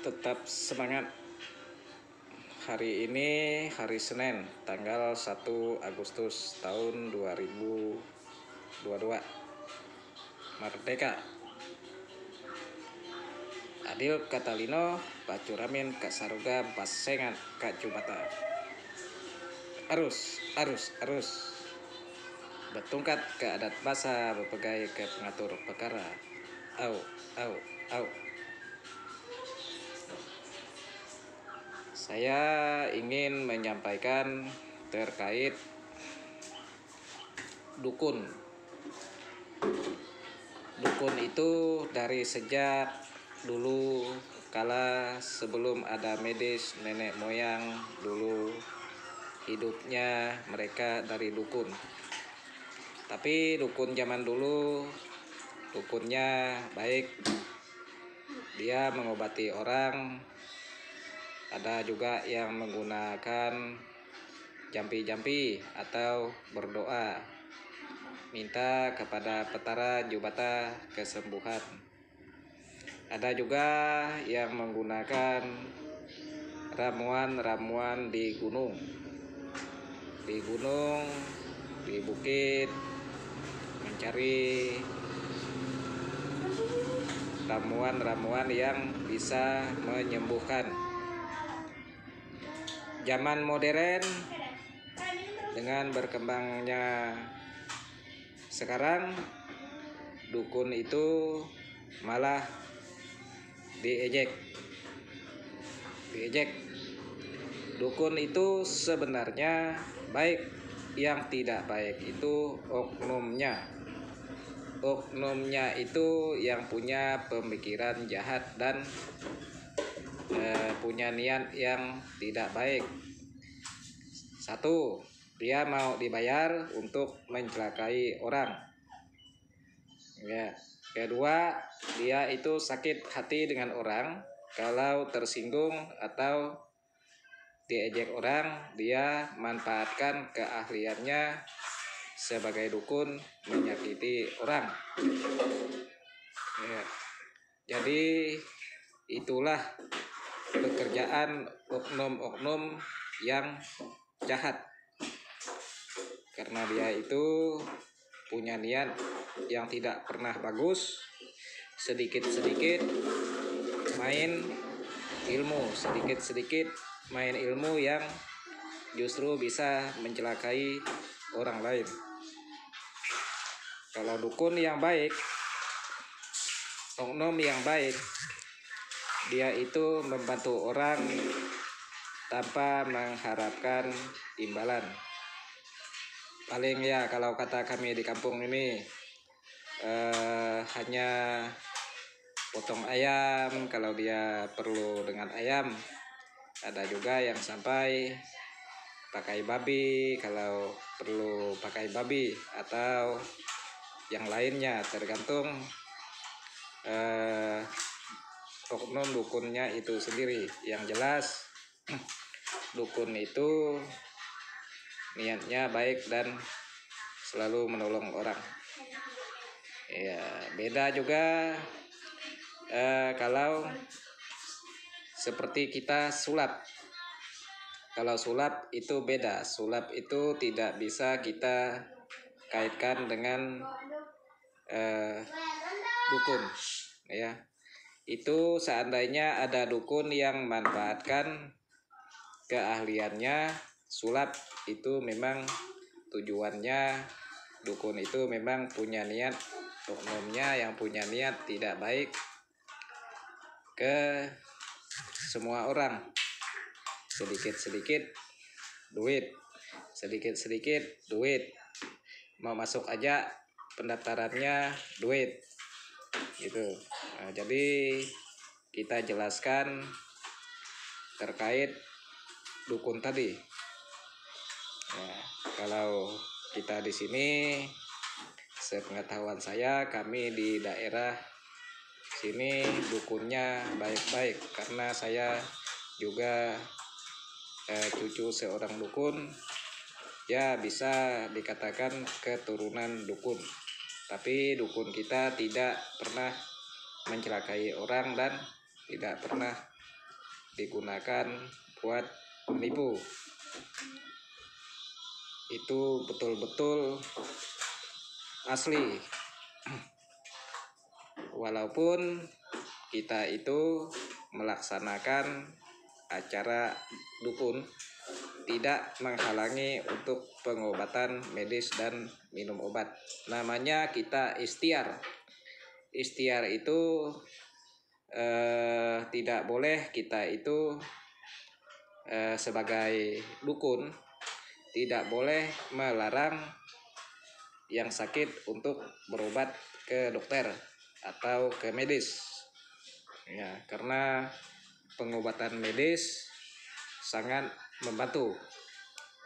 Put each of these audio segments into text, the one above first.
Tetap semangat. Hari ini hari Senin, tanggal 1 Agustus tahun 2022. Merdeka. Adil Katalino, Pacuramin Kak Saruga, Pasengan Kak Jubata. Arus. Betungkat ke adat basa, bepegai ke pengatur perkara. Au. Saya ingin menyampaikan terkait dukun. Dukun itu dari sejak dulu kala sebelum ada medis, nenek moyang dulu hidupnya mereka dari dukun. Tapi dukun zaman dulu dukunnya baik, dia mengobati orang. Ada juga yang menggunakan jampi-jampi atau berdoa minta kepada petara Jubata kesembuhan. Ada juga yang menggunakan ramuan di gunung, di bukit, mencari ramuan yang bisa menyembuhkan. Zaman modern dengan berkembangnya sekarang, dukun itu malah diejek. Dukun itu sebenarnya baik, yang tidak baik itu oknumnya. Oknumnya itu yang punya pemikiran jahat dan punya niat yang tidak baik. Satu, dia mau dibayar untuk mencelakai orang. Ya. Kedua, dia itu sakit hati dengan orang. Kalau tersinggung atau diejek orang, dia manfaatkan keahliannya sebagai dukun menyakiti orang. Ya. Jadi itulah pekerjaan oknum-oknum yang jahat, karena dia itu punya niat yang tidak pernah bagus. Sedikit-sedikit main ilmu yang justru bisa mencelakai orang lain. Kalau dukun yang baik, oknum yang baik, dia itu membantu orang tanpa mengharapkan imbalan. Paling ya kalau kata kami di kampung ini hanya potong ayam kalau dia perlu dengan ayam. Ada juga yang sampai pakai babi kalau perlu pakai babi, atau yang lainnya, tergantung oknum dukunnya itu sendiri. Yang jelas dukun itu niatnya baik dan selalu menolong orang. Ya, beda juga kalau seperti kita sulap. Kalau sulap itu beda. Sulap itu tidak bisa kita kaitkan dengan dukun. Ya, itu seandainya ada dukun yang manfaatkan keahliannya. Sulap itu memang tujuannya, dukun itu memang punya niat, oknumnya yang punya niat tidak baik ke semua orang. Sedikit-sedikit duit, mau masuk aja pendaftarannya duit gitu. Nah, jadi kita jelaskan terkait dukun tadi. Nah, kalau kita di sini, sepengetahuan saya, kami di daerah sini dukunnya baik-baik, karena saya juga cucu seorang dukun. Ya, bisa dikatakan keturunan dukun. Tapi dukun kita tidak pernah mencelakai orang dan tidak pernah digunakan buat menipu. Itu betul-betul asli. Walaupun kita itu melaksanakan acara dukun, tidak menghalangi untuk pengobatan medis dan minum obat. Namanya kita ikhtiar. Ikhtiar itu tidak boleh kita itu sebagai dukun tidak boleh melarang yang sakit untuk berobat ke dokter atau ke medis. Ya, karena pengobatan medis sangat membantu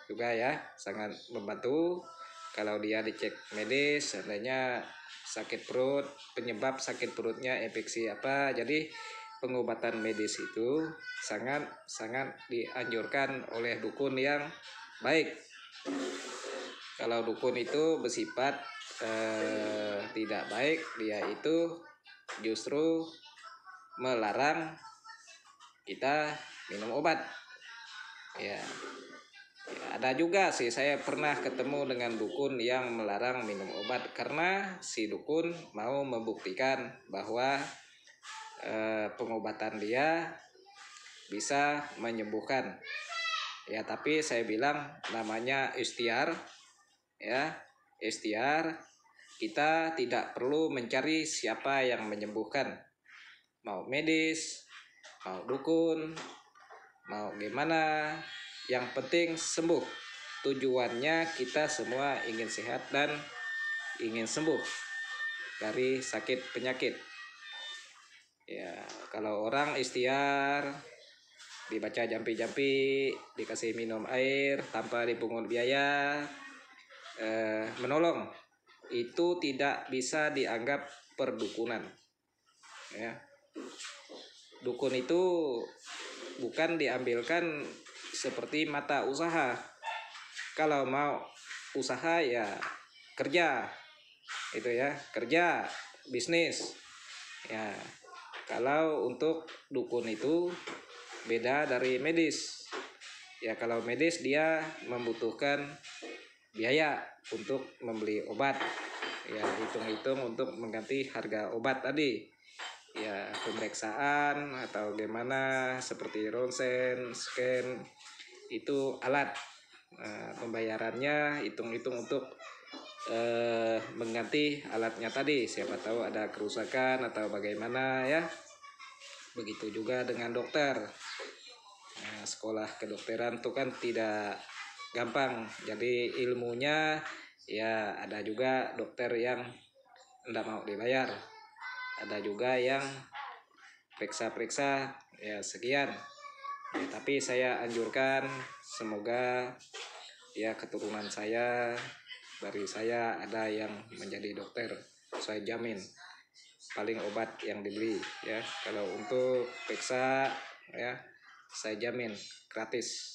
juga ya, sangat membantu. Kalau dia dicek medis, seandainya sakit perut, penyebab sakit perutnya infeksi apa, jadi pengobatan medis itu sangat dianjurkan oleh dukun yang baik. Kalau dukun itu bersifat tidak baik, dia itu justru melarang kita minum obat. Ya, ada juga sih, saya pernah ketemu dengan dukun yang melarang minum obat karena si dukun mau membuktikan bahwa pengobatan dia bisa menyembuhkan. Ya, tapi saya bilang namanya ikhtiar. Ya, ikhtiar, kita tidak perlu mencari siapa yang menyembuhkan, mau medis, mau dukun, mau gimana, yang penting sembuh. Tujuannya kita semua ingin sehat dan ingin sembuh dari sakit penyakit. Ya, kalau orang ikhtiar, dibaca jampi-jampi, dikasih minum air tanpa dipungut biaya, menolong, itu tidak bisa dianggap perdukunan. Ya, dukun itu bukan diambilkan seperti mata usaha. Kalau mau usaha ya kerja, itu ya, kerja, bisnis. Ya, kalau untuk dukun itu beda dari medis. Ya, kalau medis dia membutuhkan biaya untuk membeli obat. Ya, hitung-hitung untuk mengganti harga obat tadi. Ya, pemeriksaan atau gimana seperti ronsen, scan, itu alat. Pembayarannya hitung-hitung untuk mengganti alatnya tadi. Siapa tahu ada kerusakan atau bagaimana ya. Begitu juga dengan dokter. Sekolah kedokteran itu kan tidak gampang, jadi ilmunya ya ada juga dokter yang tidak mau dibayar, ada juga yang periksa ya sekian ya, tapi saya anjurkan semoga ya keturunan saya, dari saya ada yang menjadi dokter, saya jamin paling obat yang dibeli ya. Kalau untuk periksa ya saya jamin gratis.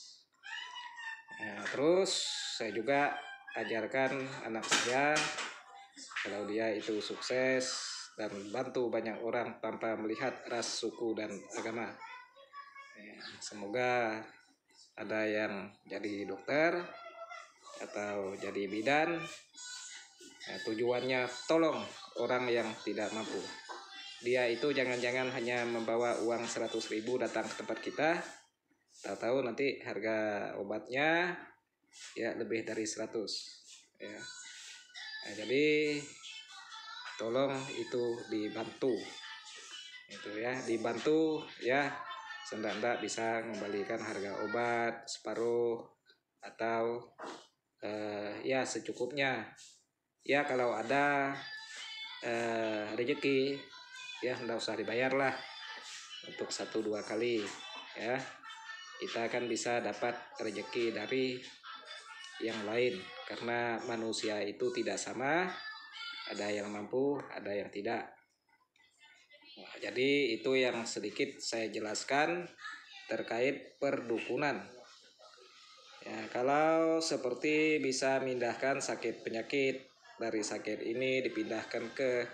Terus saya juga ajarkan anak saya, kalau dia itu sukses dan bantu banyak orang tanpa melihat ras, suku, dan agama. Semoga ada yang jadi dokter atau jadi bidan. Tujuannya tolong orang yang tidak mampu. Dia itu jangan-jangan hanya membawa uang 100.000 datang ke tempat kita, tahu-tahu nanti harga obatnya ya lebih dari 100 ya. Jadi tolong itu dibantu, itu ya, dibantu ya, sendak bisa mengembalikan harga obat separuh atau ya secukupnya ya. Kalau ada rezeki ya enggak usah dibayar lah untuk 1-2 kali ya, kita akan bisa dapat rezeki dari yang lain, karena manusia itu tidak sama, ada yang mampu, ada yang tidak. Jadi itu yang sedikit saya jelaskan terkait perdukunan ya. Kalau seperti bisa mindahkan sakit penyakit, dari sakit ini dipindahkan ke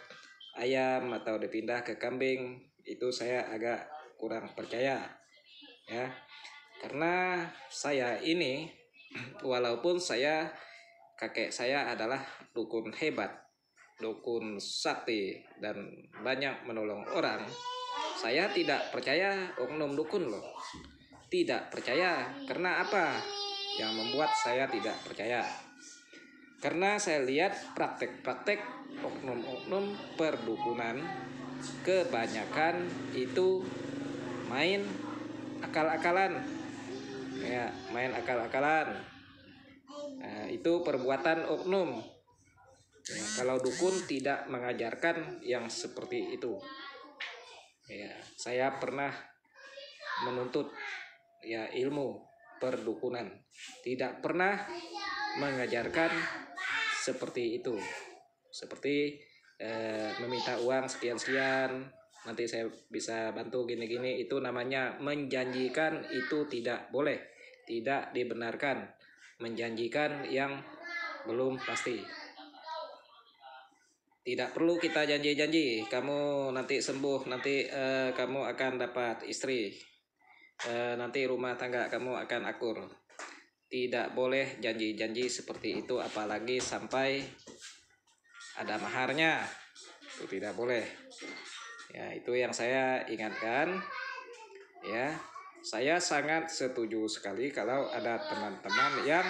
ayam atau dipindah ke kambing, itu saya agak kurang percaya ya. Karena saya ini walaupun kakek saya adalah dukun hebat, dukun sakti dan banyak menolong orang, saya tidak percaya oknum dukun loh. Tidak percaya. Karena apa yang membuat saya tidak percaya? Karena saya lihat praktek-praktek oknum-oknum perdukunan kebanyakan itu main akal-akalan ya, main akal-akalan. Nah, itu perbuatan oknum ya, kalau dukun tidak mengajarkan yang seperti itu ya. Saya pernah menuntut ya ilmu perdukunan, tidak pernah mengajarkan seperti itu, seperti meminta uang sekian-sekian nanti saya bisa bantu gini-gini. Itu namanya menjanjikan, itu tidak boleh, tidak dibenarkan menjanjikan yang belum pasti. Tidak perlu kita janji-janji kamu nanti sembuh, nanti kamu akan dapat istri, nanti rumah tangga kamu akan akur. Tidak boleh janji-janji seperti itu, apalagi sampai ada maharnya. Itu tidak boleh ya. Itu yang saya ingatkan ya. Saya sangat setuju sekali kalau ada teman-teman yang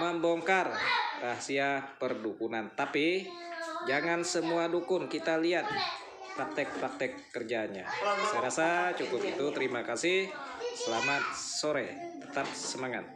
membongkar rahasia perdukunan, tapi jangan semua dukun. Kita lihat praktek-praktek kerjanya. Saya rasa cukup itu. Terima kasih, selamat sore, tetap semangat.